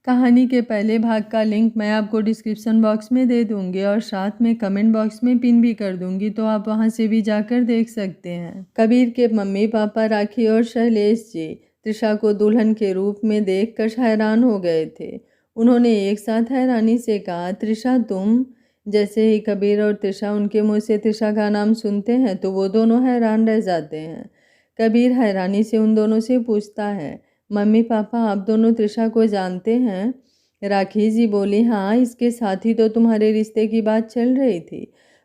कहानी के पहले भाग का लिंक मैं आपको डिस्क्रिप्शन बॉक्स में दे दूंगी और साथ में कमेंट बॉक्स में पिन भी कर दूंगी, तो आप वहां से भी जाकर देख सकते हैं। कबीर के मम्मी पापा राखी और शैलेश जी त्रिशा को दुल्हन के रूप में देखकर हैरान हो गए थे। उन्होंने एक साथ हैरानी से कहा, त्रिशा तुम? जैसे ही कबीर और त्रिशा उनके मुँह से त्रिशा का नाम सुनते हैं तो वो दोनों हैरान रह जाते हैं। कबीर हैरानी से उन दोनों से पूछता है, मम्मी पापा आप दोनों त्रिशा को जानते हैं? राखी जी बोली, हाँ, इसके साथ ही तो तुम्हारे रिश्ते की बात चल रही थी,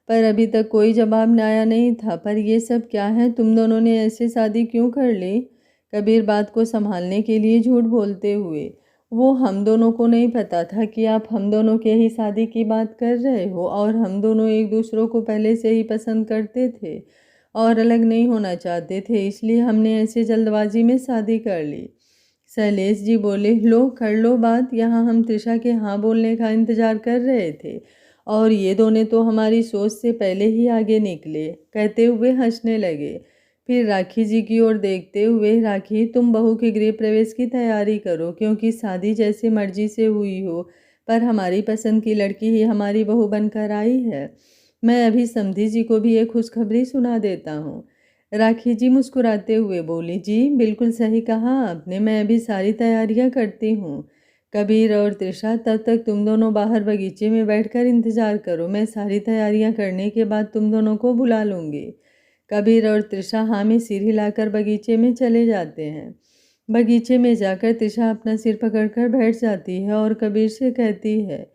पर अभी तक कोई जवाब आया नहीं था। पर ये सब क्या है, तुम दोनों ने ऐसे शादी क्यों कर ली? कबीर बात को संभालने के लिए झूठ बोलते हुए, वो हम दोनों को नहीं पता था कि आप हम दोनों के ही शादी की बात कर रहे हो, और हम दोनों एक दूसरों को पहले से ही पसंद करते थे और अलग नहीं होना चाहते थे, इसलिए हमने ऐसे जल्दबाजी में शादी कर ली। शैलेश जी बोले, लो कर लो बात, यहाँ हम त्रिशा के हाँ बोलने का इंतजार कर रहे थे और ये दोनों तो हमारी सोच से पहले ही आगे निकले। कहते हुए हंसने लगे। फिर राखी जी की ओर देखते हुए, राखी तुम बहू के गृह प्रवेश की तैयारी करो, क्योंकि शादी जैसे मर्जी से हुई हो पर हमारी पसंद की लड़की ही हमारी बहू बनकर आई है। मैं अभी समधी जी को भी एक खुशखबरी सुना देता हूँ। राखी जी मुस्कुराते हुए बोली, जी बिल्कुल सही कहा आपने, मैं अभी सारी तैयारियां करती हूँ। कबीर और त्रिशा तब तक तुम दोनों बाहर बगीचे में बैठकर इंतजार करो, मैं सारी तैयारियां करने के बाद तुम दोनों को बुला लूँगी। कबीर और त्रिशा हाँ में सिर हिलाकर बगीचे में चले जाते हैं। बगीचे में जाकर त्रिशा अपना सिर पकड़कर बैठ जाती है और कबीर से कहती है,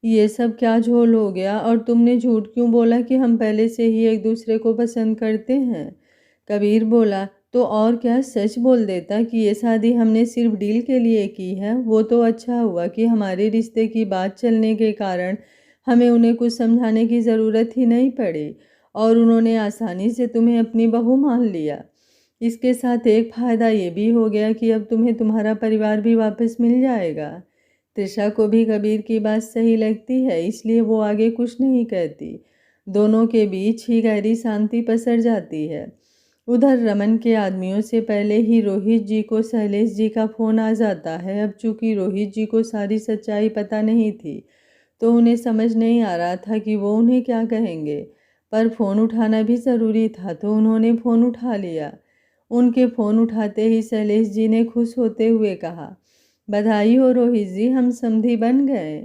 ये सब क्या झोल हो गया, और तुमने झूठ क्यों बोला कि हम पहले से ही एक दूसरे को पसंद करते हैं? कबीर बोला, तो और क्या, सच बोल देता कि ये शादी हमने सिर्फ डील के लिए की है। वो तो अच्छा हुआ कि हमारे रिश्ते की बात चलने के कारण हमें उन्हें कुछ समझाने की ज़रूरत ही नहीं पड़ी और उन्होंने आसानी से तुम्हें अपनी बहू मान लिया। इसके साथ एक फ़ायदा ये भी हो गया कि अब तुम्हें तुम्हारा परिवार भी वापस मिल जाएगा। त्रिशा को भी कबीर की बात सही लगती है, इसलिए वो आगे कुछ नहीं कहती। दोनों के बीच ही गहरी शांति पसर जाती है। उधर रमन के आदमियों से पहले ही रोहित जी को शैलेश जी का फ़ोन आ जाता है। अब चूंकि रोहित जी को सारी सच्चाई पता नहीं थी तो उन्हें समझ नहीं आ रहा था कि वो उन्हें क्या कहेंगे, पर फ़ोन उठाना भी ज़रूरी था तो उन्होंने फ़ोन उठा लिया। उनके फ़ोन उठाते ही शैलेश जी ने खुश होते हुए कहा, बधाई हो रोहित जी, हम समधी बन गए।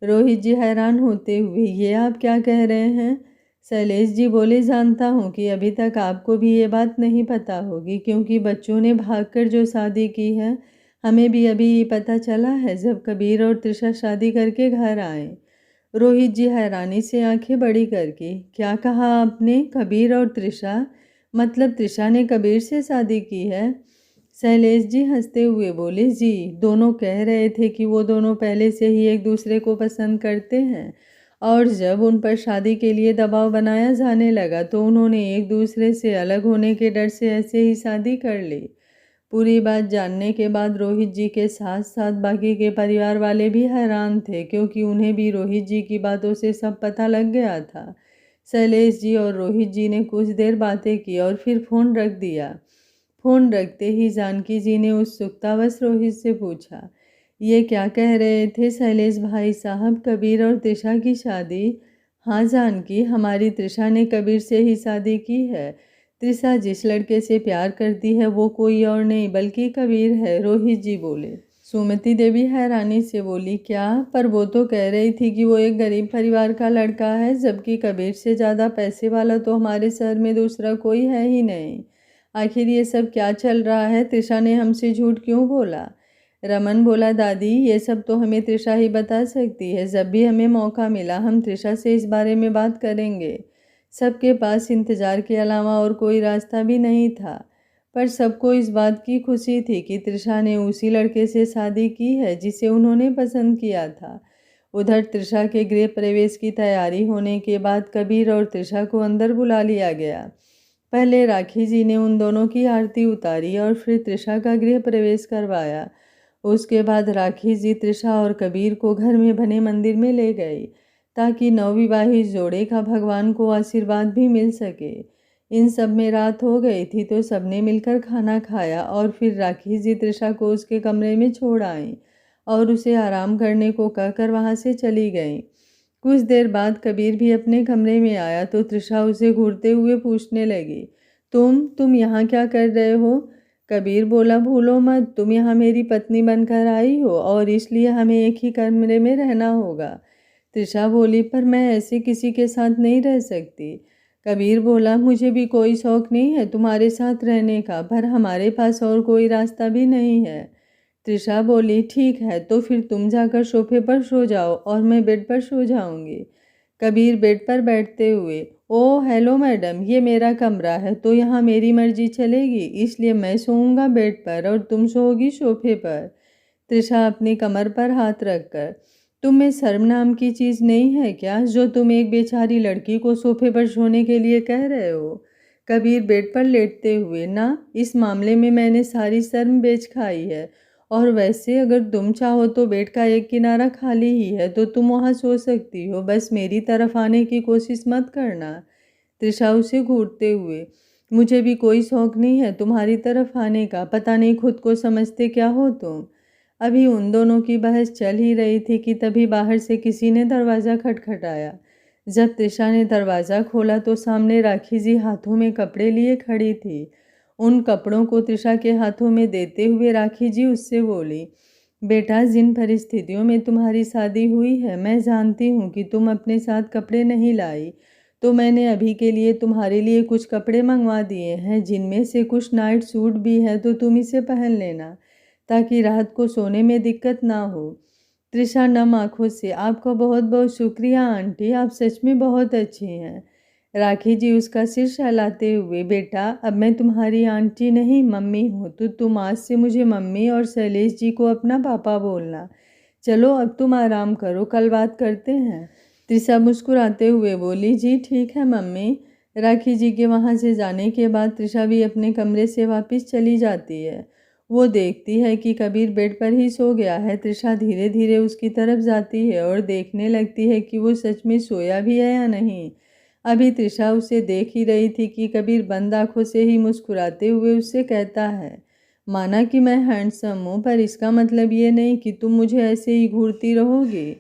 रोहित जी हैरान होते हुए, ये आप क्या कह रहे हैं? शैलेश जी बोले, जानता हूँ कि अभी तक आपको भी ये बात नहीं पता होगी, क्योंकि बच्चों ने भागकर जो शादी की है, हमें भी अभी ये पता चला है जब कबीर और त्रिशा शादी करके घर आए। रोहित जी हैरानी से आंखें बड़ी करके, क्या कहा आपने, कबीर और त्रिशा? मतलब त्रिशा ने कबीर से शादी की है? शैलेश जी हंसते हुए बोले, जी, दोनों कह रहे थे कि वो दोनों पहले से ही एक दूसरे को पसंद करते हैं और जब उन पर शादी के लिए दबाव बनाया जाने लगा तो उन्होंने एक दूसरे से अलग होने के डर से ऐसे ही शादी कर ली। पूरी बात जानने के बाद रोहित जी के साथ साथ बाकी के परिवार वाले भी हैरान थे, क्योंकि उन्हें भी रोहित जी की बातों से सब पता लग गया था। शैलेश जी और रोहित जी ने कुछ देर बातें की और फिर फ़ोन रख दिया। फ़ोन रखते ही जानकी जी ने उत्सुकतावश रोहित से पूछा, ये क्या कह रहे थे शैलेश भाई साहब, कबीर और त्रिशा की शादी? हाँ जानकी, हमारी त्रिशा ने कबीर से ही शादी की है। त्रिशा जिस लड़के से प्यार करती है वो कोई और नहीं बल्कि कबीर है, रोहित जी बोले। सुमति देवी हैरानी से बोली, क्या? पर वो तो कह रही थी कि वो एक गरीब परिवार का लड़का है, जबकि कबीर से ज़्यादा पैसे वाला तो हमारे शहर में दूसरा कोई है ही नहीं। आखिर ये सब क्या चल रहा है? त्रिशा ने हमसे झूठ क्यों बोला? रमन बोला, दादी ये सब तो हमें त्रिशा ही बता सकती है, जब भी हमें मौका मिला हम त्रिशा से इस बारे में बात करेंगे। सबके पास इंतजार के अलावा और कोई रास्ता भी नहीं था, पर सबको इस बात की खुशी थी कि त्रिशा ने उसी लड़के से शादी की है जिसे उन्होंने पसंद किया था। उधर त्रिशा के गृह प्रवेश की तैयारी होने के बाद कबीर और त्रिशा को अंदर बुला लिया गया। पहले राखी जी ने उन दोनों की आरती उतारी और फिर त्रिशा का गृह प्रवेश करवाया। उसके बाद राखी जी त्रिशा और कबीर को घर में बने मंदिर में ले गई ताकि नवविवाहित जोड़े का भगवान को आशीर्वाद भी मिल सके। इन सब में रात हो गई थी तो सबने मिलकर खाना खाया और फिर राखी जी त्रिशा को उसके कमरे में छोड़ आई और उसे आराम करने को कहकर वहाँ से चली गईं। कुछ देर बाद कबीर भी अपने कमरे में आया तो तृषा उसे घूरते हुए पूछने लगी, तुम यहाँ क्या कर रहे हो? कबीर बोला, भूलो मत, तुम यहाँ मेरी पत्नी बनकर आई हो और इसलिए हमें एक ही कमरे में रहना होगा। तृषा बोली, पर मैं ऐसे किसी के साथ नहीं रह सकती। कबीर बोला, मुझे भी कोई शौक नहीं है तुम्हारे साथ रहने का, पर हमारे पास और कोई रास्ता भी नहीं है। तृषा बोली, ठीक है, तो फिर तुम जाकर सोफे पर सो जाओ और मैं बेड पर सो जाऊंगी। कबीर बेड पर बैठते हुए, ओ हेलो मैडम, ये मेरा कमरा है तो यहाँ मेरी मर्जी चलेगी, इसलिए मैं सोऊंगा बेड पर और तुम सोओगी सोफे पर। तृषा अपनी कमर पर हाथ रखकर, तुम में शर्म नाम की चीज़ नहीं है क्या, जो तुम एक बेचारी लड़की को सोफे पर सोने के लिए कह रहे हो? कबीर बेड पर लेटते हुए, ना, इस मामले में मैंने सारी शर्म बेच खाई है, और वैसे अगर तुम चाहो तो बेड का एक किनारा खाली ही है तो तुम वहाँ सो सकती हो, बस मेरी तरफ आने की कोशिश मत करना। तृषा उसे घूरते हुए, मुझे भी कोई शौक नहीं है तुम्हारी तरफ आने का, पता नहीं खुद को समझते क्या हो तुम। अभी उन दोनों की बहस चल ही रही थी कि तभी बाहर से किसी ने दरवाज़ा खटखटाया। जब तृषा ने दरवाज़ा खोला तो सामने राखी जी हाथों में कपड़े लिए खड़ी थी। उन कपड़ों को तृषा के हाथों में देते हुए राखी जी उससे बोली, बेटा, जिन परिस्थितियों में तुम्हारी शादी हुई है मैं जानती हूँ कि तुम अपने साथ कपड़े नहीं लाई, तो मैंने अभी के लिए तुम्हारे लिए कुछ कपड़े मंगवा दिए हैं, जिनमें से कुछ नाइट सूट भी है, तो तुम इसे पहन लेना ताकि रात को सोने में दिक्कत ना हो। तृषा नम आँखों से, आपका बहुत बहुत शुक्रिया आंटी, आप सच में बहुत अच्छी हैं। राखी जी उसका सिर सहलाते हुए, बेटा, अब मैं तुम्हारी आंटी नहीं मम्मी हूँ, तो तुम आज से मुझे मम्मी और शैलेश जी को अपना पापा बोलना। चलो अब तुम आराम करो, कल बात करते हैं। तृषा मुस्कुराते हुए बोली, जी ठीक है मम्मी। राखी जी के वहाँ से जाने के बाद तृषा भी अपने कमरे से वापस चली जाती है। वो देखती है कि कबीर बेड पर ही सो गया है। तृषा धीरे धीरे उसकी तरफ जाती है और देखने लगती है कि वो सच में सोया भी है या नहीं। अभी तृषा उसे देख ही रही थी कि कबीर बंद आंखों से ही मुस्कुराते हुए उससे कहता है, माना कि मैं हैंडसम हूँ, पर इसका मतलब ये नहीं कि तुम मुझे ऐसे ही घूरती रहोगी।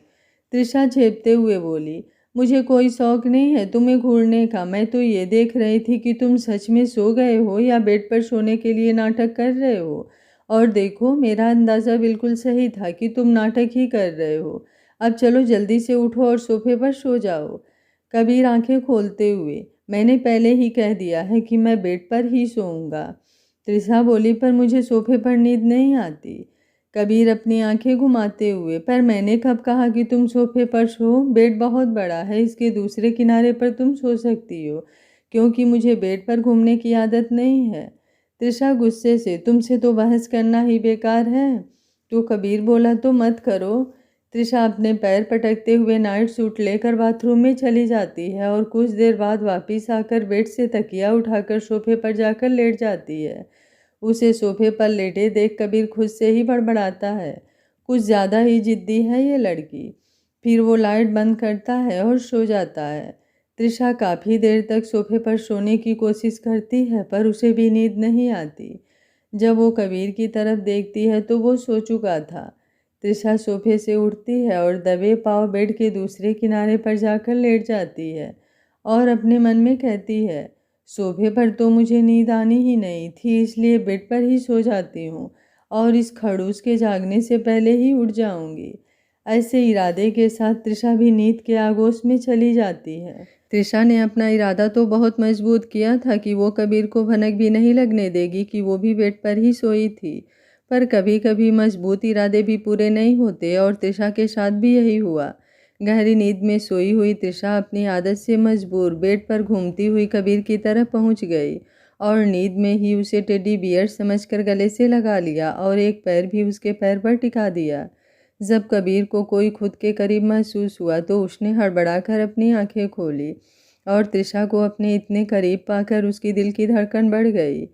तृषा झेपते हुए बोली, मुझे कोई शौक नहीं है तुम्हें घूरने का, मैं तो ये देख रही थी कि तुम सच में सो गए हो या बेड पर सोने के लिए नाटक कर रहे हो। और देखो, मेरा अंदाज़ा बिल्कुल सही था कि तुम नाटक ही कर रहे हो। अब चलो जल्दी से उठो और सोफे पर सो जाओ। कबीर आंखें खोलते हुए, मैंने पहले ही कह दिया है कि मैं बेड पर ही सोऊंगा। तृषा बोली, पर मुझे सोफे पर नींद नहीं आती। कबीर अपनी आंखें घुमाते हुए, पर मैंने कब कहा कि तुम सोफे पर सो, बेड बहुत बड़ा है, इसके दूसरे किनारे पर तुम सो सकती हो, क्योंकि मुझे बेड पर घूमने की आदत नहीं है। तृषा गुस्से से, तुमसे तो बहस करना ही बेकार है। तो कबीर बोला, तो मत करो। तृषा अपने पैर पटकते हुए नाइट सूट लेकर बाथरूम में चली जाती है और कुछ देर बाद वापस आकर बेड से तकिया उठाकर सोफे पर जाकर लेट जाती है। उसे सोफे पर लेटे देख कबीर खुद से ही बड़बड़ाता है, कुछ ज़्यादा ही जिद्दी है ये लड़की। फिर वो लाइट बंद करता है और सो जाता है। तृषा काफ़ी देर तक सोफे पर सोने की कोशिश करती है, पर उसे भी नींद नहीं आती। जब वो कबीर की तरफ देखती है तो वो सो चुका था। तृषा सोफे से उठती है और दबे पांव बेड के दूसरे किनारे पर जाकर लेट जाती है और अपने मन में कहती है, सोफे पर तो मुझे नींद आनी ही नहीं थी, इसलिए बेड पर ही सो जाती हूँ और इस खड़ूस के जागने से पहले ही उठ जाऊंगी। ऐसे इरादे के साथ तृषा भी नींद के आगोश में चली जाती है। तृषा ने अपना इरादा तो बहुत मजबूत किया था कि वो कबीर को भनक भी नहीं लगने देगी कि वो भी बेड पर ही सोई थी, पर कभी कभी मजबूत इरादे भी पूरे नहीं होते और तृषा के साथ भी यही हुआ। गहरी नींद में सोई हुई तृषा अपनी आदत से मजबूर बेड पर घूमती हुई कबीर की तरफ पहुंच गई और नींद में ही उसे टेडी बियर समझकर गले से लगा लिया और एक पैर भी उसके पैर पर टिका दिया। जब कबीर को कोई खुद के करीब महसूस हुआ तो उसने हड़बड़ाकर अपनी आंखें खोली और तृषा को अपने इतने करीब पाकर उसकी दिल की धड़कन बढ़ गई।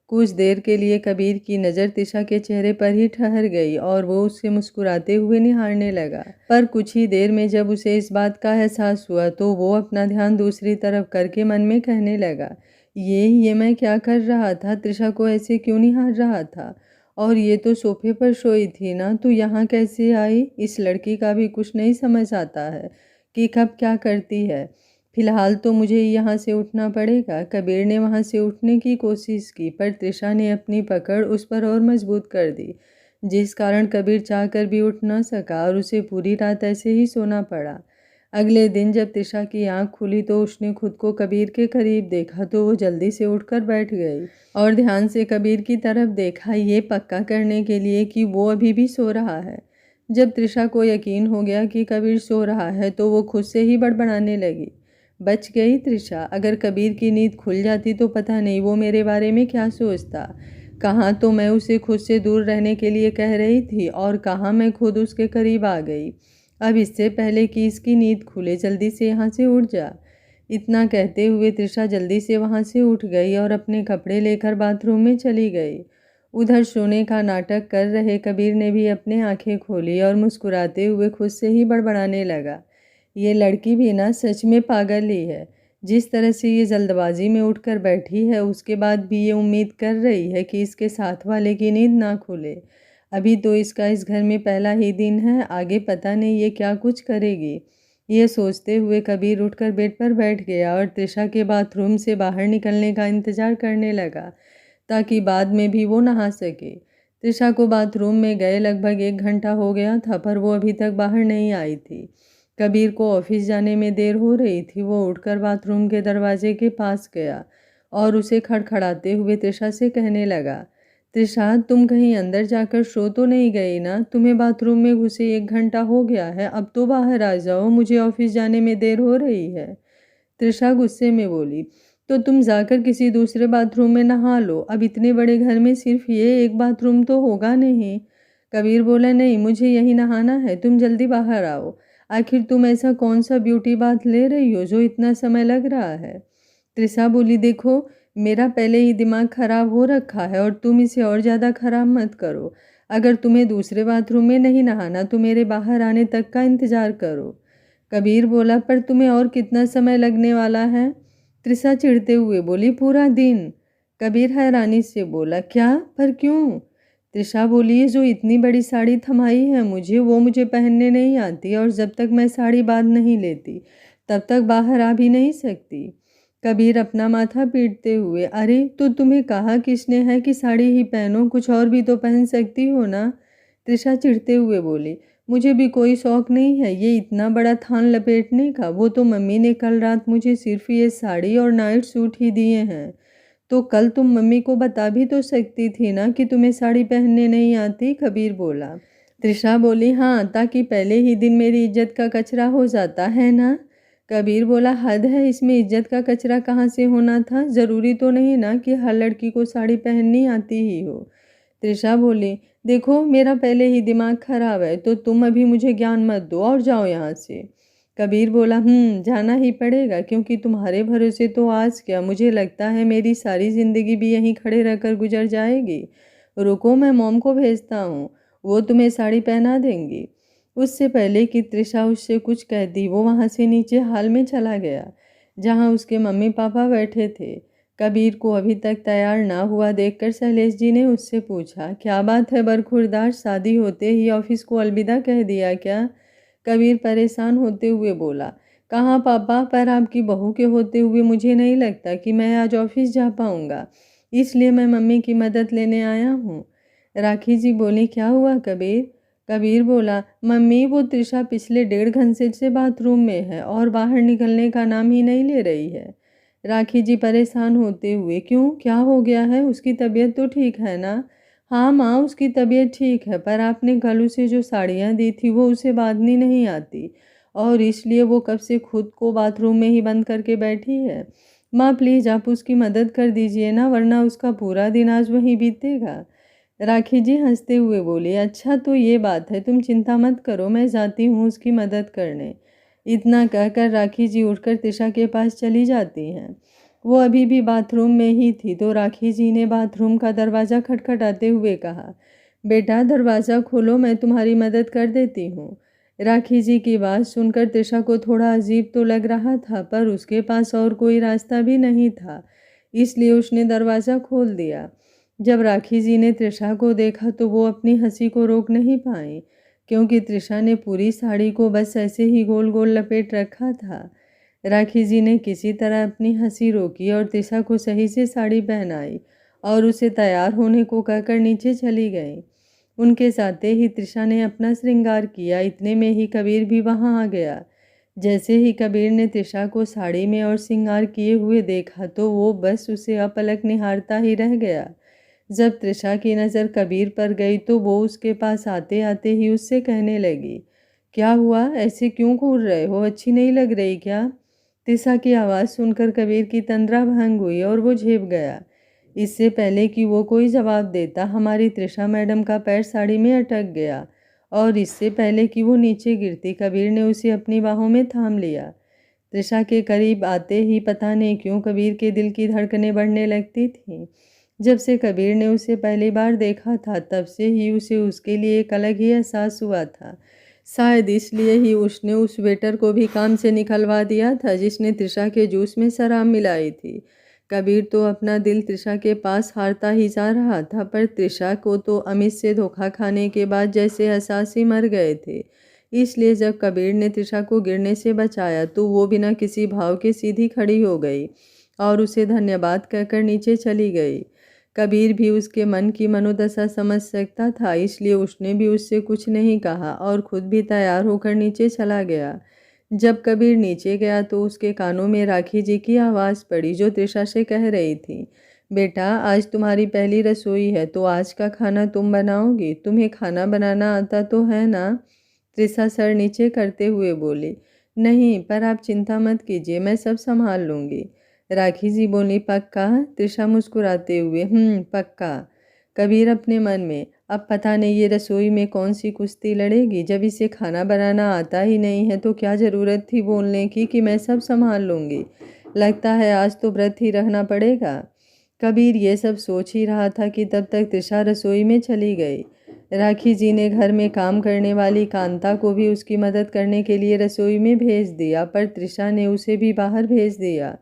कुछ देर के लिए कबीर की नज़र तृषा के चेहरे पर ही ठहर गई और वो उससे मुस्कुराते हुए निहारने लगा। पर कुछ ही देर में जब उसे इस बात का एहसास हुआ तो वो अपना ध्यान दूसरी तरफ करके मन में कहने लगा, ये मैं क्या कर रहा था, तृषा को ऐसे क्यों निहार रहा था और ये तो सोफे पर सोई थी ना, तू यहाँ कैसे आई? इस लड़की का भी कुछ नहीं समझ आता है कि कब क्या करती है। फिलहाल तो मुझे यहाँ से उठना पड़ेगा। कबीर ने वहाँ से उठने की कोशिश की, पर तृषा ने अपनी पकड़ उस पर और मजबूत कर दी, जिस कारण कबीर चाहकर भी उठ न सका और उसे पूरी रात ऐसे ही सोना पड़ा। अगले दिन जब तृषा की आंख खुली तो उसने खुद को कबीर के करीब देखा तो वो जल्दी से उठकर बैठ गई और ध्यान से कबीर की तरफ देखा, ये पक्का करने के लिए कि वो अभी भी सो रहा है। जब तृषा को यकीन हो गया कि कबीर सो रहा है तो वो खुद से ही बड़बड़ाने लगी, बच गई तृषा। अगर कबीर की नींद खुल जाती तो पता नहीं वो मेरे बारे में क्या सोचता। कहाँ तो मैं उसे खुद से दूर रहने के लिए कह रही थी और कहाँ मैं खुद उसके करीब आ गई। अब इससे पहले कि इसकी नींद खुले जल्दी से यहाँ से उठ जा। इतना कहते हुए तृषा जल्दी से वहाँ से उठ गई और अपने कपड़े लेकर बाथरूम में चली गई। उधर सोने का नाटक कर रहे कबीर ने भी अपने आंखें खोली और मुस्कुराते हुए खुद से ही बड़बड़ाने लगा, ये लड़की भी ना सच में पागल ही है। जिस तरह से ये जल्दबाजी में उठकर बैठी है उसके बाद भी ये उम्मीद कर रही है कि इसके साथ वाले की नींद ना खुले। अभी तो इसका इस घर में पहला ही दिन है, आगे पता नहीं ये क्या कुछ करेगी। ये सोचते हुए कबीर उठकर बेड पर बैठ गया और तृषा के बाथरूम से बाहर निकलने का इंतज़ार करने लगा ताकि बाद में भी वो नहा सके। तृषा को बाथरूम में गए लगभग 1 घंटा हो गया था पर वो अभी तक बाहर नहीं आई थी। कबीर को ऑफिस जाने में देर हो रही थी। वो उठकर बाथरूम के दरवाजे के पास गया और उसे खड़खड़ाते हुए तृषा से कहने लगा, तृषा तुम कहीं अंदर जाकर सो तो नहीं गई ना? तुम्हें बाथरूम में घुसे 1 घंटा हो गया है, अब तो बाहर आ जाओ, मुझे ऑफिस जाने में देर हो रही है। तृषा गुस्से में बोली, तो तुम जाकर किसी दूसरे बाथरूम में नहा लो, अब इतने बड़े घर में सिर्फ ये एक बाथरूम तो होगा नहीं। कबीर बोला, नहीं मुझे यही नहाना है, तुम जल्दी बाहर आओ। आखिर तुम ऐसा कौन सा ब्यूटी बाथ ले रही हो जो इतना समय लग रहा है? तृषा बोली, देखो मेरा पहले ही दिमाग खराब हो रखा है और तुम इसे और ज़्यादा खराब मत करो। अगर तुम्हें दूसरे बाथरूम में नहीं नहाना तो मेरे बाहर आने तक का इंतज़ार करो। कबीर बोला, पर तुम्हें और कितना समय लगने वाला है? तृषा चिढ़ते हुए बोली, पूरा दिन। कबीर हैरानी से बोला, क्या? पर क्यों? तृषा बोली, जो इतनी बड़ी साड़ी थमाई है मुझे वो मुझे पहनने नहीं आती और जब तक मैं साड़ी बांध नहीं लेती तब तक बाहर आ भी नहीं सकती। कबीर अपना माथा पीटते हुए, अरे तो तुम्हें कहा किसने है कि साड़ी ही पहनो, कुछ और भी तो पहन सकती हो ना? तृषा चिढ़ते हुए बोली, मुझे भी कोई शौक नहीं है ये इतना बड़ा थान लपेटने का। वो तो मम्मी ने कल रात मुझे सिर्फ ये साड़ी और नाइट सूट ही दिए हैं, तो कल तुम मम्मी को बता भी तो सकती थी ना कि तुम्हें साड़ी पहनने नहीं आती। कबीर बोला। तृषा बोली, हाँ ताकि पहले ही दिन मेरी इज्जत का कचरा हो जाता है ना? कबीर बोला, हद है, इसमें इज्जत का कचरा कहाँ से होना था? ज़रूरी तो नहीं ना कि हर लड़की को साड़ी पहननी आती ही हो। तृषा बोली, देखो मेरा पहले ही दिमाग खराब है तो तुम अभी मुझे ज्ञान मत दो और जाओ यहाँ से। कबीर बोला, जाना ही पड़ेगा क्योंकि तुम्हारे भरोसे तो आज क्या, मुझे लगता है मेरी सारी ज़िंदगी भी यहीं खड़े रहकर गुजर जाएगी। रुको मैं मॉम को भेजता हूँ, वो तुम्हें साड़ी पहना देंगी। उससे पहले कि तृषा उससे कुछ कहती वो वहाँ से नीचे हॉल में चला गया जहाँ उसके मम्मी पापा बैठे थे। कबीर को अभी तक तैयार ना हुआ देखकर शैलेश जी ने उससे पूछा, क्या बात है बरखुरदार, शादी होते ही ऑफिस को अलविदा कह दिया क्या? कबीर परेशान होते हुए बोला, कहाँ पापा, पर आपकी बहू के होते हुए मुझे नहीं लगता कि मैं आज ऑफिस जा पाऊँगा, इसलिए मैं मम्मी की मदद लेने आया हूँ। राखी जी बोली, क्या हुआ कबीर? कबीर बोला, मम्मी वो तृषा पिछले 1.5 घंटे से बाथरूम में है और बाहर निकलने का नाम ही नहीं ले रही है। राखी जी परेशान होते हुए, क्यों, क्या हो गया है? उसकी तबीयत तो ठीक है ना? हाँ माँ उसकी तबीयत ठीक है, पर आपने कल उसे जो साड़ियाँ दी थी वो उसे बांधनी नहीं आती और इसलिए वो कब से खुद को बाथरूम में ही बंद करके बैठी है। माँ प्लीज़ आप उसकी मदद कर दीजिए ना, वरना उसका पूरा दिन आज वहीं बीतेगा। राखी जी हंसते हुए बोली, अच्छा तो ये बात है, तुम चिंता मत करो, मैं जाती हूँ उसकी मदद करने। इतना कहकर राखी जी उठकर तृषा के पास चली जाती हैं। वो अभी भी बाथरूम में ही थी तो राखी जी ने बाथरूम का दरवाज़ा खटखटाते हुए कहा, बेटा दरवाज़ा खोलो, मैं तुम्हारी मदद कर देती हूँ। राखी जी की बात सुनकर तृषा को थोड़ा अजीब तो लग रहा था पर उसके पास और कोई रास्ता भी नहीं था, इसलिए उसने दरवाज़ा खोल दिया। जब राखी जी ने तृषा को देखा तो वो अपनी हंसी को रोक नहीं पाई, क्योंकि तृषा ने पूरी साड़ी को बस ऐसे ही गोल गोल लपेट रखा था। राखी जी ने किसी तरह अपनी हंसी रोकी और तृषा को सही से साड़ी पहनाई और उसे तैयार होने को कहकर नीचे चली गई। उनके साथ ही तृषा ने अपना श्रृंगार किया। इतने में ही कबीर भी वहां आ गया। जैसे ही कबीर ने तृषा को साड़ी में और श्रृंगार किए हुए देखा तो वो बस उसे अपलक निहारता ही रह गया। जब तृषा की नज़र कबीर पर गई तो वो उसके पास आते आते ही उससे कहने लगी, क्या हुआ, ऐसे क्यों घूर रहे हो, अच्छी नहीं लग रही क्या? तृषा की आवाज़ सुनकर कबीर की तंद्रा भंग हुई और वो झेप गया। इससे पहले कि वो कोई जवाब देता, हमारी तृषा मैडम का पैर साड़ी में अटक गया और इससे पहले कि वो नीचे गिरती, कबीर ने उसे अपनी बाहों में थाम लिया। तृषा के करीब आते ही पता नहीं क्यों कबीर के दिल की धड़कनें बढ़ने लगती थीं। जब से कबीर ने उसे पहली बार देखा था तब से ही उसे उसके लिए एक अलग ही एहसास हुआ था। शायद इसलिए ही उसने उस वेटर को भी काम से निकलवा दिया था जिसने तृषा के जूस में शराब मिलाई थी। कबीर तो अपना दिल तृषा के पास हारता ही जा रहा था, पर तृषा को तो अमित से धोखा खाने के बाद जैसे एहसास ही मर गए थे। इसलिए जब कबीर ने तृषा को गिरने से बचाया तो वो बिना किसी भाव के सीधी खड़ी हो गई और उसे धन्यवाद कहकर नीचे चली गई। कबीर भी उसके मन की मनोदशा समझ सकता था, इसलिए उसने भी उससे कुछ नहीं कहा और खुद भी तैयार होकर नीचे चला गया। जब कबीर नीचे गया तो उसके कानों में राखी जी की आवाज़ पड़ी, जो तृषा से कह रही थी, बेटा आज तुम्हारी पहली रसोई है तो आज का खाना तुम बनाओगी, तुम्हें खाना बनाना आता तो है ना? तृषा सर नीचे करते हुए बोली, नहीं, पर आप चिंता मत कीजिए, मैं सब संभाल लूँगी। राखी जी बोली, पक्का? तृषा मुस्कुराते हुए, पक्का। कबीर अपने मन में, अब पता नहीं ये रसोई में कौन सी कुश्ती लड़ेगी, जब इसे खाना बनाना आता ही नहीं है तो क्या ज़रूरत थी बोलने की कि मैं सब संभाल लूँगी। लगता है आज तो व्रत ही रहना पड़ेगा। कबीर ये सब सोच ही रहा था कि तब तक तृषा रसोई में चली गई। राखी जी ने घर में काम करने वाली कांता को भी उसकी मदद करने के लिए रसोई में भेज दिया, पर तृषा ने उसे भी बाहर भेज दिया।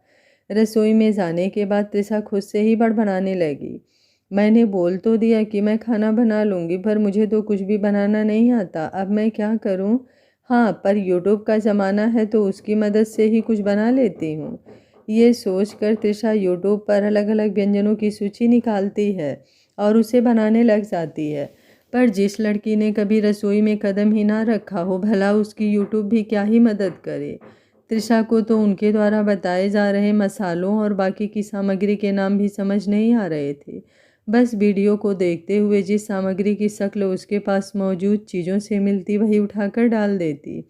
रसोई में जाने के बाद तृषा खुद से ही बड़बड़ाने लगी, मैंने बोल तो दिया कि मैं खाना बना लूँगी, पर मुझे तो कुछ भी बनाना नहीं आता, अब मैं क्या करूँ? हाँ, पर यूट्यूब का ज़माना है तो उसकी मदद से ही कुछ बना लेती हूँ। ये सोचकर तृषा यूट्यूब पर अलग अलग व्यंजनों की सूची निकालती है और उसे बनाने लग जाती है। पर जिस लड़की ने कभी रसोई में कदम ही ना रखा हो, भला उसकी यूट्यूब भी क्या ही मदद करे। तृषा को तो उनके द्वारा बताए जा रहे मसालों और बाकी की सामग्री के नाम भी समझ नहीं आ रहे थे। बस वीडियो को देखते हुए जिस सामग्री की शक्ल उसके पास मौजूद चीज़ों से मिलती वही उठाकर डाल देती।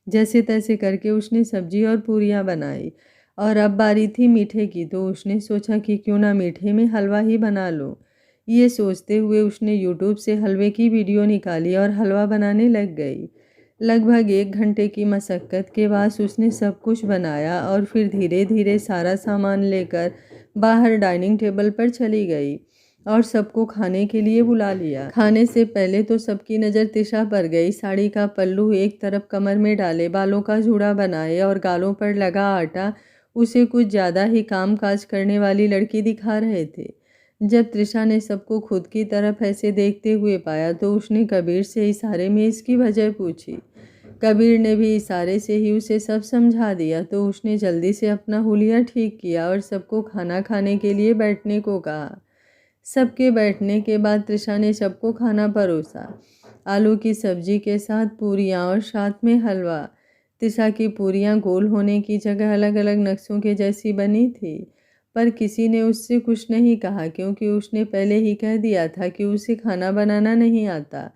जैसे तैसे करके उसने सब्जी और पूरियाँ बनाई और अब बारी थी मीठे की, तो उसने सोचा कि क्यों ना मीठे में हलवा ही बना लो। ये सोचते हुए उसने यूट्यूब से हलवे की वीडियो निकाली और हलवा बनाने लग गई। लगभग 1 घंटे की मशक्क़त के बाद उसने सब कुछ बनाया और फिर धीरे धीरे सारा सामान लेकर बाहर डाइनिंग टेबल पर चली गई और सबको खाने के लिए बुला लिया। खाने से पहले तो सबकी नज़र तृषा पर गई। साड़ी का पल्लू एक तरफ कमर में डाले, बालों का जूड़ा बनाए और गालों पर लगा आटा उसे कुछ ज़्यादा ही काम काज करने वाली लड़की दिखा रहे थे। जब तृषा ने सबको खुद की तरफ ऐसे देखते हुए पाया तो उसने कबीर से इशारे में इसकी वजह पूछी। कबीर ने भी इशारे से ही उसे सब समझा दिया, तो उसने जल्दी से अपना हुलिया ठीक किया और सबको खाना खाने के लिए बैठने को कहा। सबके बैठने के बाद तृषा ने सबको खाना परोसा, आलू की सब्जी के साथ पूरियाँ और साथ में हलवा। तृषा की पूरियाँ गोल होने की जगह अलग अलग नक्शों के जैसी बनी थी, पर किसी ने उससे कुछ नहीं कहा क्योंकि उसने पहले ही कह दिया था कि उसे खाना बनाना नहीं आता।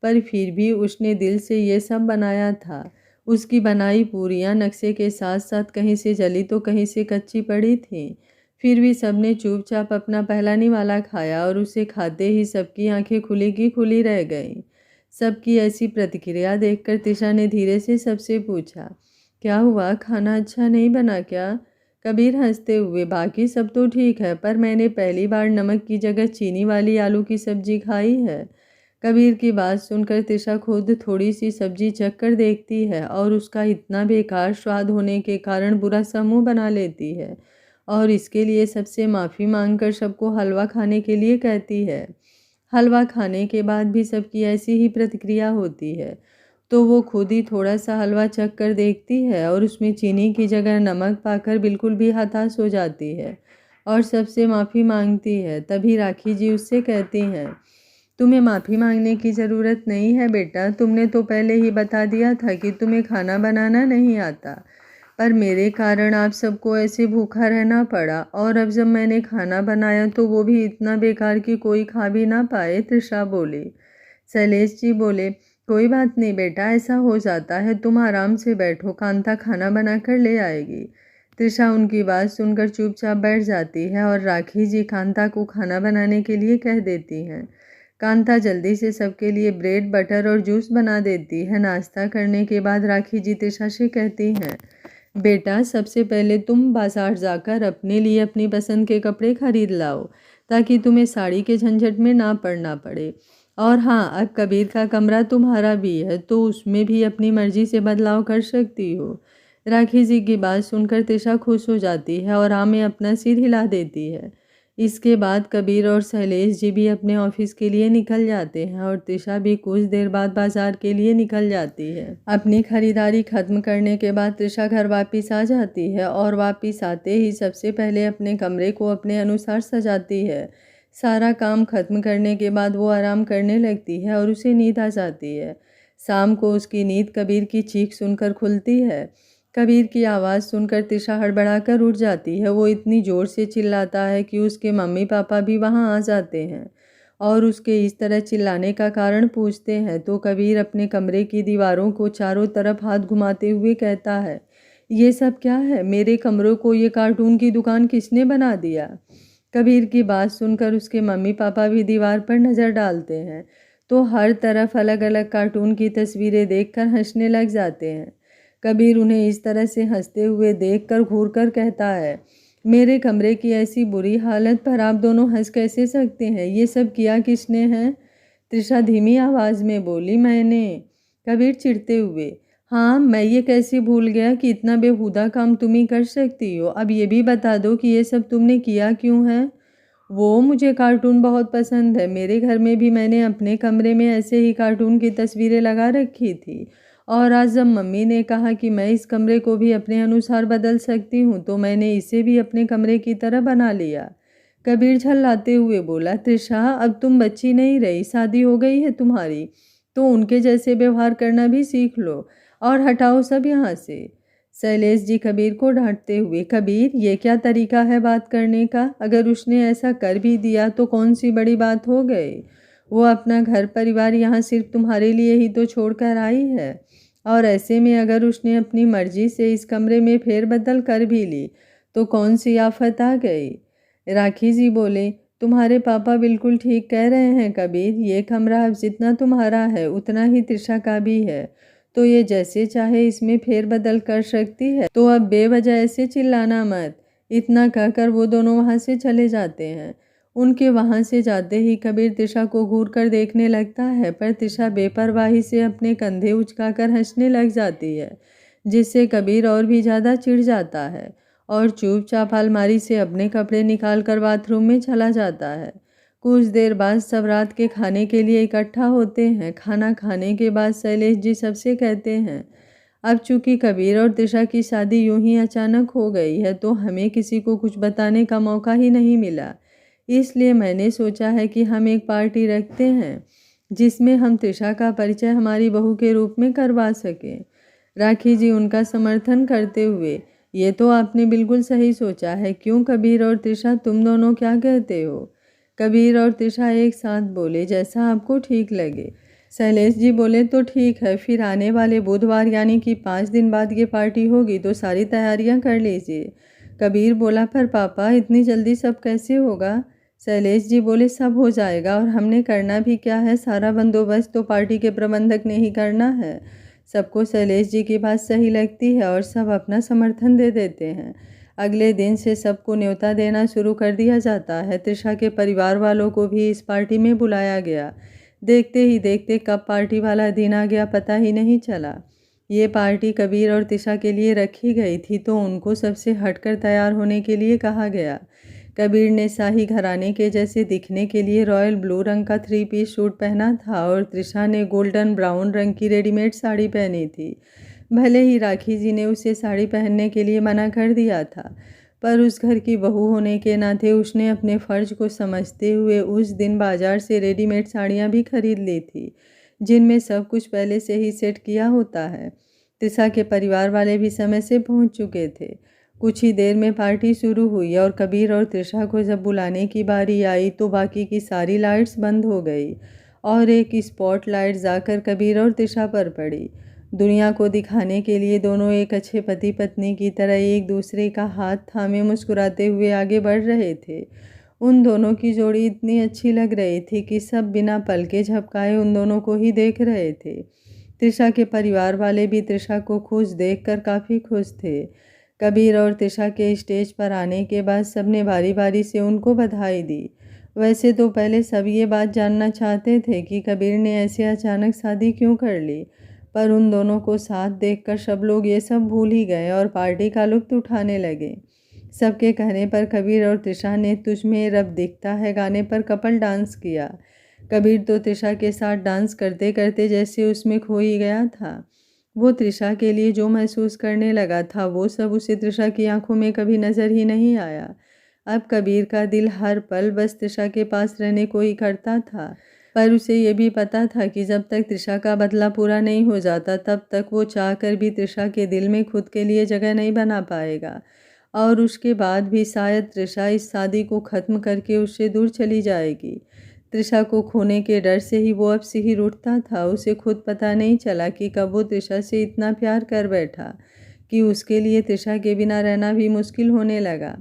पर फिर भी उसने दिल से ये सब बनाया था। उसकी बनाई पूरियाँ नक्शे के साथ साथ कहीं से जली तो कहीं से कच्ची पड़ी थीं। फिर भी सबने चुपचाप अपना पहला निवाला खाया और उसे खाते ही सबकी आंखें खुली की खुली रह गईं। सबकी ऐसी प्रतिक्रिया देखकर तृषा ने धीरे से सबसे पूछा, क्या हुआ, खाना अच्छा नहीं बना क्या? कबीर हंसते हुए, बाकी सब तो ठीक है, पर मैंने पहली बार नमक की जगह चीनी वाली आलू की सब्जी खाई है। कबीर की बात सुनकर तृषा खुद थोड़ी सी सब्जी चख कर देखती है और उसका इतना बेकार स्वाद होने के कारण बुरा सा मुँह बना लेती है और इसके लिए सबसे माफ़ी मांगकर सबको हलवा खाने के लिए कहती है। हलवा खाने के बाद भी सबकी ऐसी ही प्रतिक्रिया होती है, तो वो खुद ही थोड़ा सा हलवा चख कर देखती है और उसमें चीनी की जगह नमक पाकर बिल्कुल भी हताश हो जाती है और सबसे माफ़ी मांगती है। तभी राखी जी उससे कहती हैं, तुम्हें माफ़ी मांगने की ज़रूरत नहीं है बेटा, तुमने तो पहले ही बता दिया था कि तुम्हें खाना बनाना नहीं आता, पर मेरे कारण आप सबको ऐसे भूखा रहना पड़ा और अब जब मैंने खाना बनाया तो वो भी इतना बेकार कि कोई खा भी ना पाए। तृषा बोली। शैलेश जी बोले, कोई बात नहीं बेटा, ऐसा हो जाता है, तुम आराम से बैठो, कांता खाना बना कर ले आएगी। तृषा उनकी बात सुनकर चुपचाप बैठ जाती है और राखी जी कांता को खाना बनाने के लिए कह देती हैं। कांता जल्दी से सबके लिए ब्रेड बटर और जूस बना देती है। नाश्ता करने के बाद राखी जी तृषा से कहती हैं, बेटा सबसे पहले तुम बाजार जाकर अपने लिए अपनी पसंद के कपड़े खरीद लाओ ताकि तुम्हें साड़ी के झंझट में ना पड़ना पड़े। और हाँ, अब कबीर का कमरा तुम्हारा भी है तो उसमें भी अपनी मर्जी से बदलाव कर सकती हो। राखी जी की बात सुनकर तृषा खुश हो जाती है और हाँ में अपना सिर हिला देती है। इसके बाद कबीर और शैलेश जी भी अपने ऑफिस के लिए निकल जाते हैं और तृषा भी कुछ देर बाद बाजार के लिए निकल जाती है। अपनी खरीदारी खत्म करने के बाद तृषा घर वापस आ जाती है और वापस आते ही सबसे पहले अपने कमरे को अपने अनुसार सजाती है। सारा काम खत्म करने के बाद वो आराम करने लगती है और उसे नींद आ जाती है। शाम को उसकी नींद कबीर की चीख सुनकर खुलती है। कबीर की आवाज़ सुनकर तृषा हड़बड़ाकर उठ जाती है। वो इतनी ज़ोर से चिल्लाता है कि उसके मम्मी पापा भी वहाँ आ जाते हैं और उसके इस तरह चिल्लाने का कारण पूछते हैं तो कबीर अपने कमरे की दीवारों को चारों तरफ हाथ घुमाते हुए कहता है, ये सब क्या है? मेरे कमरों को ये कार्टून की दुकान किसने बना दिया? कबीर की बात सुनकर उसके मम्मी पापा भी दीवार पर नज़र डालते हैं तो हर तरफ अलग अलग कार्टून की तस्वीरें देखकर हंसने लग जाते हैं। कबीर उन्हें इस तरह से हंसते हुए देखकर घूरकर कहता है, मेरे कमरे की ऐसी बुरी हालत पर आप दोनों हंस कैसे सकते हैं? ये सब किया किसने है? तृषा धीमी आवाज़ में बोली, मैंने। कबीर चिढ़ते हुए, हाँ, मैं ये कैसे भूल गया कि इतना बेहुदा काम तुम ही कर सकती हो। अब ये भी बता दो कि ये सब तुमने किया क्यों है? वो मुझे कार्टून बहुत पसंद है। मेरे घर में भी मैंने अपने कमरे में ऐसे ही कार्टून की तस्वीरें लगा रखी थी और आज जब मम्मी ने कहा कि मैं इस कमरे को भी अपने अनुसार बदल सकती हूँ तो मैंने इसे भी अपने कमरे की तरह बना लिया। कबीर झल्लाते हुए बोला, तृषा अब तुम बच्ची नहीं रही, शादी हो गई है तुम्हारी, तो उनके जैसे व्यवहार करना भी सीख लो और हटाओ सब यहाँ से। शैलेश जी कबीर को डांटते हुए, कबीर ये क्या तरीका है बात करने का? अगर उसने ऐसा कर भी दिया तो कौन सी बड़ी बात हो गई? वो अपना घर परिवार यहाँ सिर्फ तुम्हारे लिए ही तो छोड़कर आई है और ऐसे में अगर उसने अपनी मर्जी से इस कमरे में फेरबदल कर भी ली तो कौन सी आफत आ गई? राखी जी बोले, तुम्हारे पापा बिल्कुल ठीक कह रहे हैं कबीर, ये कमरा अब जितना तुम्हारा है उतना ही तृषा का भी है, तो ये जैसे चाहे इसमें फेरबदल कर सकती है, तो अब बेवजह ऐसे चिल्लाना मत। इतना कहकर वो दोनों वहाँ से चले जाते हैं। उनके वहाँ से जाते ही कबीर तृषा को घूर कर देखने लगता है पर तृषा बेपरवाही से अपने कंधे उचकाकर हंसने लग जाती है, जिससे कबीर और भी ज़्यादा चिढ़ जाता है और चुपचाप अलमारी से अपने कपड़े निकाल कर बाथरूम में चला जाता है। कुछ देर बाद सब रात के खाने के लिए इकट्ठा होते हैं। खाना खाने के बाद शैलेश जी सबसे कहते हैं, अब चूंकि कबीर और तृषा की शादी यूं ही अचानक हो गई है तो हमें किसी को कुछ बताने का मौका ही नहीं मिला, इसलिए मैंने सोचा है कि हम एक पार्टी रखते हैं जिसमें हम तृषा का परिचय हमारी बहू के रूप में करवा सकें। राखी जी उनका समर्थन करते हुए, ये तो आपने बिल्कुल सही सोचा है। क्यों कबीर और तृषा, तुम दोनों क्या कहते हो? कबीर और तृषा एक साथ बोले, जैसा आपको ठीक लगे। शैलेश जी बोले, तो ठीक है, फिर आने वाले बुधवार यानी कि 5 दिन बाद ये पार्टी होगी तो सारी तैयारियां कर लीजिए। कबीर बोला, पर पापा इतनी जल्दी सब कैसे होगा? शैलेश जी बोले, सब हो जाएगा और हमने करना भी क्या है, सारा बंदोबस्त तो पार्टी के प्रबंधक ने ही करना है। सबको शैलेश जी की बात सही लगती है और सब अपना समर्थन दे देते हैं। अगले दिन से सबको न्योता देना शुरू कर दिया जाता है। तृषा के परिवार वालों को भी इस पार्टी में बुलाया गया। देखते ही देखते कब पार्टी वाला दिन आ गया पता ही नहीं चला। ये पार्टी कबीर और तिशा के लिए रखी गई थी, तो उनको सबसे हटकर तैयार होने के लिए कहा गया। कबीर ने शाही घराने के जैसे दिखने के लिए रॉयल ब्लू रंग का 3 पीस सूट पहना था और त्रिशा ने गोल्डन ब्राउन रंग की रेडीमेड साड़ी पहनी थी। भले ही राखी जी ने उसे साड़ी पहनने के लिए मना कर दिया था, पर उस घर की बहू होने के नाते उसने अपने फ़र्ज को समझते हुए उस दिन बाजार से रेडीमेड साड़ियाँ भी खरीद ली थी, जिनमें सब कुछ पहले से ही सेट किया होता है। त्रिशा के परिवार वाले भी समय से पहुंच चुके थे। कुछ ही देर में पार्टी शुरू हुई और कबीर और त्रिशा को जब बुलाने की बारी आई तो बाकी की सारी लाइट्स बंद हो गई और एक स्पॉट लाइट जाकर कबीर और त्रिशा पर पड़ी। दुनिया को दिखाने के लिए दोनों एक अच्छे पति पत्नी की तरह एक दूसरे का हाथ थामे मुस्कुराते हुए आगे बढ़ रहे थे। उन दोनों की जोड़ी इतनी अच्छी लग रही थी कि सब बिना पलके झपकाए उन दोनों को ही देख रहे थे। त्रिशा के परिवार वाले भी त्रिशा को खुश देखकर काफ़ी खुश थे। कबीर और त्रिशा के स्टेज पर आने के बाद सबने बारी बारी से उनको बधाई दी। वैसे तो पहले सब ये बात जानना चाहते थे कि कबीर ने ऐसे अचानक शादी क्यों कर ली, पर उन दोनों को साथ देखकर सब लोग ये सब भूल ही गए और पार्टी का लुत्फ़ उठाने लगे। सबके कहने पर कबीर और त्रिशा ने तुझ में रब दिखता है गाने पर कपल डांस किया। कबीर तो त्रिशा के साथ डांस करते करते जैसे उसमें खो ही गया था। वो त्रिशा के लिए जो महसूस करने लगा था वो सब उसे त्रिशा की आंखों में कभी नज़र ही नहीं आया। अब कबीर का दिल हर पल बस त्रिशा के पास रहने को ही करता था, पर उसे ये भी पता था कि जब तक त्रिशा का बदला पूरा नहीं हो जाता तब तक वो चाह कर भी त्रिशा के दिल में खुद के लिए जगह नहीं बना पाएगा और उसके बाद भी शायद त्रिशा इस शादी को ख़त्म करके उससे दूर चली जाएगी। त्रिशा को खोने के डर से ही वो अब सिहर उठता था। उसे खुद पता नहीं चला कि कब वो त्रिशा से इतना प्यार कर बैठा कि उसके लिए त्रिशा के बिना रहना भी मुश्किल होने लगा।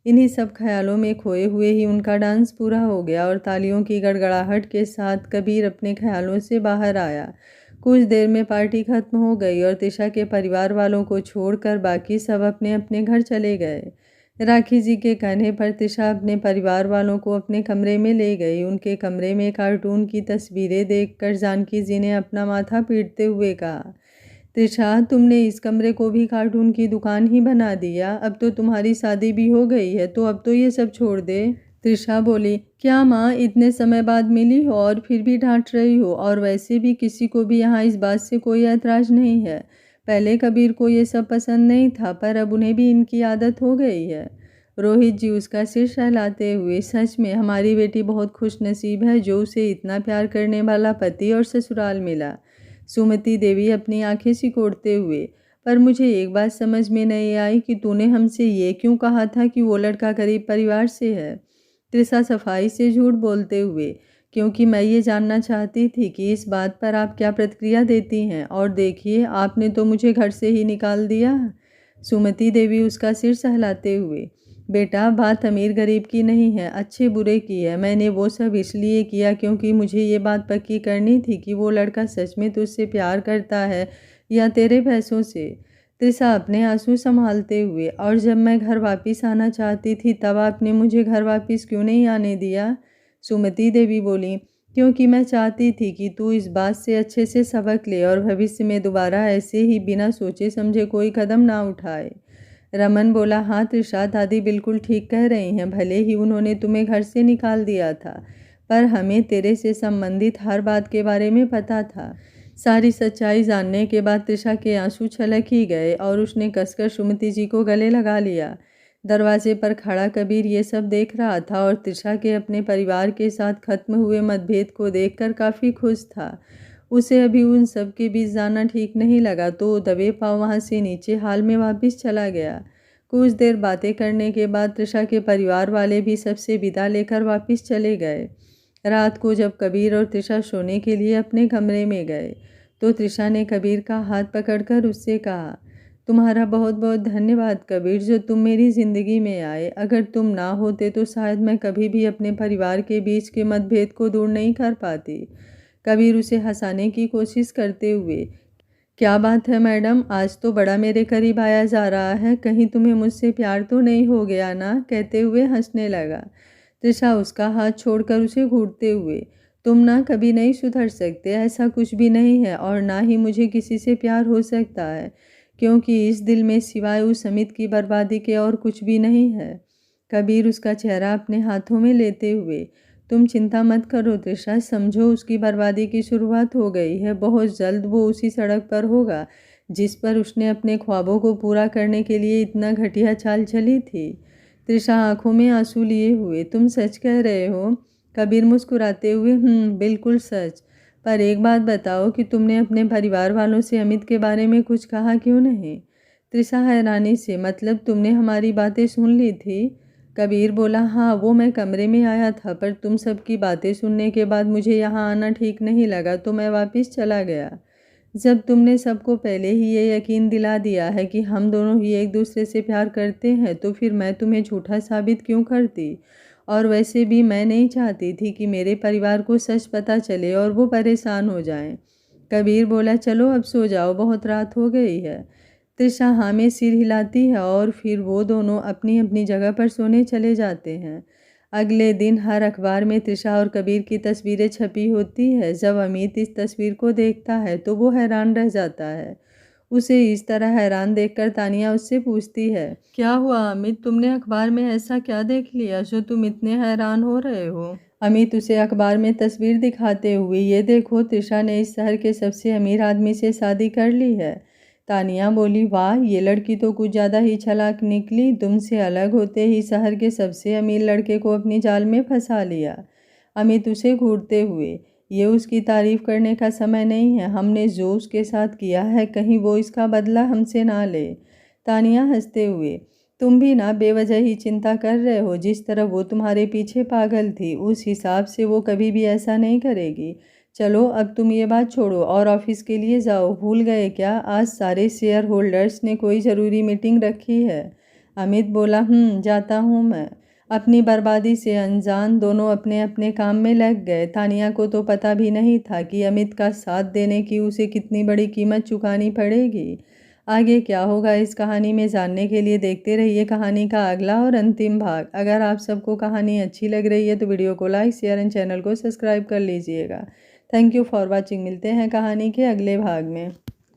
इन्हीं सब ख्यालों में खोए हुए ही उनका डांस पूरा हो गया और तालियों की गड़गड़ाहट के साथ कबीर अपने ख्यालों से बाहर आया। कुछ देर में पार्टी खत्म हो गई और त्रिशा के परिवार वालों को छोड़कर बाकी सब अपने अपने घर चले गए। राखी जी के कहने पर त्रिशा अपने परिवार वालों को अपने कमरे में ले गई। उनके कमरे में कार्टून की तस्वीरें देखकर जानकी जी ने अपना माथा पीटते हुए कहा, त्रिशा, तुमने इस कमरे को भी कार्टून की दुकान ही बना दिया। अब तो तुम्हारी शादी भी हो गई है, तो अब तो ये सब छोड़ दे। त्रिशा बोली, क्या माँ, इतने समय बाद मिली हो और फिर भी डांट रही हो? और वैसे भी किसी को भी यहाँ इस बात से कोई ऐतराज़ नहीं है। पहले कबीर को ये सब पसंद नहीं था, पर अब उन्हें भी इनकी आदत हो गई है। रोहित जी उसका सिर सहलाते हुए, सच में हमारी बेटी बहुत खुशनसीब है जो उसे इतना प्यार करने वाला पति और ससुराल मिला। सुमति देवी अपनी आंखें सिकोड़ते हुए, पर मुझे एक बात समझ में नहीं आई कि तूने हमसे ये क्यों कहा था कि वो लड़का गरीब परिवार से है। त्रिशा सफाई से झूठ बोलते हुए, क्योंकि मैं ये जानना चाहती थी कि इस बात पर आप क्या प्रतिक्रिया देती हैं, और देखिए आपने तो मुझे घर से ही निकाल दिया। सुमति देवी उसका सिर सहलाते हुए, बेटा, बात अमीर गरीब की नहीं है, अच्छे बुरे की है। मैंने वो सब इसलिए किया क्योंकि मुझे ये बात पक्की करनी थी कि वो लड़का सच में तुझसे प्यार करता है या तेरे पैसों से। त्रिशा अपने आंसू संभालते हुए, और जब मैं घर वापस आना चाहती थी तब आपने मुझे घर वापस क्यों नहीं आने दिया? सुमति देवी बोली, क्योंकि मैं चाहती थी कि तू इस बात से अच्छे से सबक ले और भविष्य में दोबारा ऐसे ही बिना सोचे समझे कोई कदम ना उठाए। रमन बोला, हाँ त्रिशा, दादी बिल्कुल ठीक कह रही हैं। भले ही उन्होंने तुम्हें घर से निकाल दिया था, पर हमें तेरे से संबंधित हर बात के बारे में पता था। सारी सच्चाई जानने के बाद त्रिशा के आंसू छलक ही गए और उसने कसकर सुमति जी को गले लगा लिया। दरवाजे पर खड़ा कबीर ये सब देख रहा था और त्रिशा के अपने परिवार के साथ खत्म हुए मतभेद को देखकर काफ़ी खुश था। उसे अभी उन सब के बीच जाना ठीक नहीं लगा, तो दबे पाँव वहाँ से नीचे हाल में वापस चला गया। कुछ देर बातें करने के बाद त्रिशा के परिवार वाले भी सबसे विदा लेकर वापस चले गए। रात को जब कबीर और त्रिशा सोने के लिए अपने कमरे में गए तो त्रिशा ने कबीर का हाथ पकड़कर उससे कहा, तुम्हारा बहुत बहुत धन्यवाद कबीर, जो तुम मेरी ज़िंदगी में आए। अगर तुम ना होते तो शायद मैं कभी भी अपने परिवार के बीच के मतभेद को दूर नहीं कर पाती। कबीर उसे हंसाने की कोशिश करते हुए, क्या बात है मैडम, आज तो बड़ा मेरे करीब आया जा रहा है, कहीं तुम्हें मुझसे प्यार तो नहीं हो गया ना, कहते हुए हंसने लगा। त्रिशा उसका हाथ छोड़कर उसे घूरते हुए, तुम ना कभी नहीं सुधर सकते, ऐसा कुछ भी नहीं है और ना ही मुझे किसी से प्यार हो सकता है, क्योंकि इस दिल में सिवाय उस अमित की बर्बादी के और कुछ भी नहीं है। कबीर उसका चेहरा अपने हाथों में लेते हुए, तुम चिंता मत करो तृषा, समझो उसकी बर्बादी की शुरुआत हो गई है। बहुत जल्द वो उसी सड़क पर होगा जिस पर उसने अपने ख्वाबों को पूरा करने के लिए इतना घटिया चाल चली थी। तृषा आंखों में आंसू लिए हुए, तुम सच कह रहे हो? कबीर मुस्कुराते हुए, बिल्कुल सच। पर एक बात बताओ कि तुमने अपने परिवार वालों से अमित के बारे में कुछ कहा क्यों नहीं? तृषा हैरानी से, मतलब तुमने हमारी बातें सुन ली थी? कबीर बोला, हाँ, वो मैं कमरे में आया था, पर तुम सबकी बातें सुनने के बाद मुझे यहाँ आना ठीक नहीं लगा तो मैं वापस चला गया। जब तुमने सबको पहले ही ये यकीन दिला दिया है कि हम दोनों ही एक दूसरे से प्यार करते हैं, तो फिर मैं तुम्हें झूठा साबित क्यों करती? और वैसे भी मैं नहीं चाहती थी कि मेरे परिवार को सच पता चले और वो परेशान हो जाएं। कबीर बोला, चलो अब सो जाओ, बहुत रात हो गई है। तृषा हाँ में सिर हिलाती है और फिर वो दोनों अपनी अपनी जगह पर सोने चले जाते हैं। अगले दिन हर अखबार में तृषा और कबीर की तस्वीरें छपी होती है। जब अमित इस तस्वीर को देखता है तो वो हैरान रह जाता है। उसे इस तरह हैरान देखकर तानिया उससे पूछती है, क्या हुआ अमित, तुमने अखबार में ऐसा क्या देख लिया जो तुम इतने हैरान हो रहे हो? अमित उसे अखबार में तस्वीर दिखाते हुए, ये देखो, तृषा ने इस शहर के सबसे अमीर आदमी से शादी कर ली है। तानिया बोली, वाह, ये लड़की तो कुछ ज़्यादा ही चालाक निकली, तुमसे अलग होते ही शहर के सबसे अमीर लड़के को अपनी जाल में फंसा लिया। अमित उसे घूरते हुए, ये उसकी तारीफ करने का समय नहीं है, हमने जो उसके साथ किया है कहीं वो इसका बदला हमसे ना ले। तानिया हंसते हुए, तुम भी ना बेवजह ही चिंता कर रहे हो, जिस तरह वो तुम्हारे पीछे पागल थी उस हिसाब से वो कभी भी ऐसा नहीं करेगी। चलो अब तुम ये बात छोड़ो और ऑफिस के लिए जाओ, भूल गए क्या, आज सारे शेयर होल्डर्स ने कोई ज़रूरी मीटिंग रखी है। अमित बोला, जाता हूँ मैं। अपनी बर्बादी से अनजान दोनों अपने अपने काम में लग गए। तानिया को तो पता भी नहीं था कि अमित का साथ देने की उसे कितनी बड़ी कीमत चुकानी पड़ेगी। आगे क्या होगा इस कहानी में जानने के लिए देखते रहिए कहानी का अगला और अंतिम भाग। अगर आप सबको कहानी अच्छी लग रही है तो वीडियो को लाइक, शेयर एंड चैनल को सब्सक्राइब कर लीजिएगा। Thank you for watching. मिलते हैं कहानी के अगले भाग में।